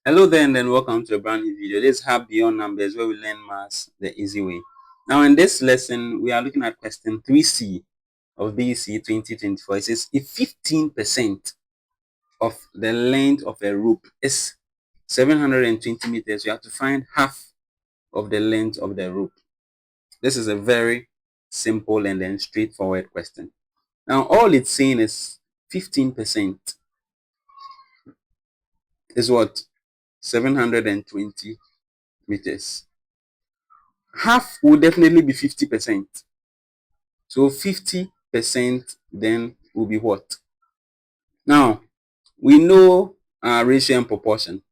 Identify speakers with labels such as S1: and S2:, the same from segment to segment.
S1: Hello there and then welcome to a brand new video. This is Hub Beyond Numbers where we learn maths the easy way. Now in this lesson, we are looking at question 3c of BECE 2024. It says if 15% of the length of a rope is 720 meters, you have to find half of the length of the rope. This is a very simple and then straightforward question. Now all it's saying is 15% is what? 720 meters. Half will definitely be 50%. So 50% then will be what? Now, we know ratio and proportion.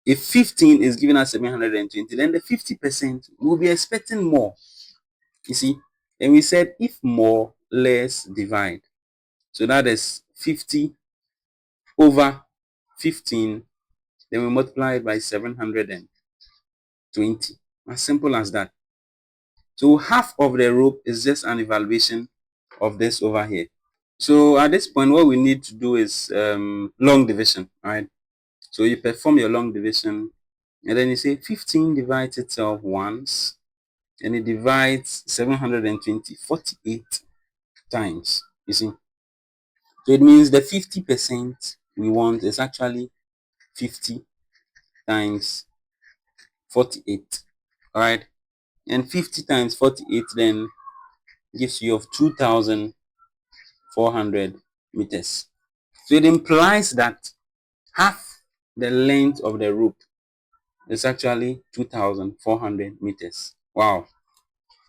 S1: If 15 is given as 720, then the 50% will be expecting more. You see, and we said if more, less divide. So that is 50 over 15, then we multiply it by 720. As simple as that. So half of the rope is just an evaluation of this over here. So at this point, what we need to do is long division, right? So you perform your long division, and then you say 15 divides itself once, and it divides 720 48 times. You see, so it means the 50% we want is actually 50 times 48, all right? And 50 times 48 then gives you of 2,400 meters. So it implies that half the length of the rope is actually 2,400 meters. Wow,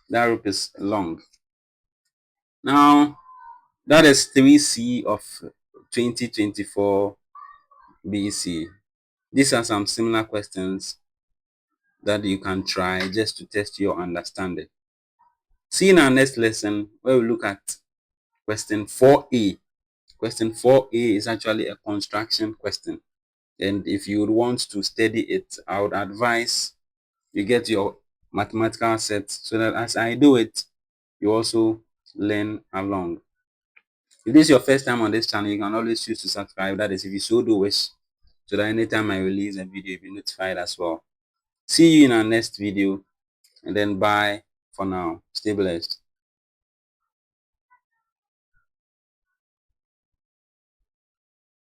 S1: that rope is long. Now, that is 3C of 2024 BECE. These are some similar questions that you can try just to test your understanding. See in our next lesson where we look at question 4A. Question 4A is actually a construction question. And if you would want to study it, I would advise you get your mathematical set so that as I do it, you also learn along. If this is your first time on this channel, you can always choose to subscribe. That is, if you so do wish, so that anytime I release a video, you'll be notified as well. See you in our next video, and then bye for now. Stay blessed.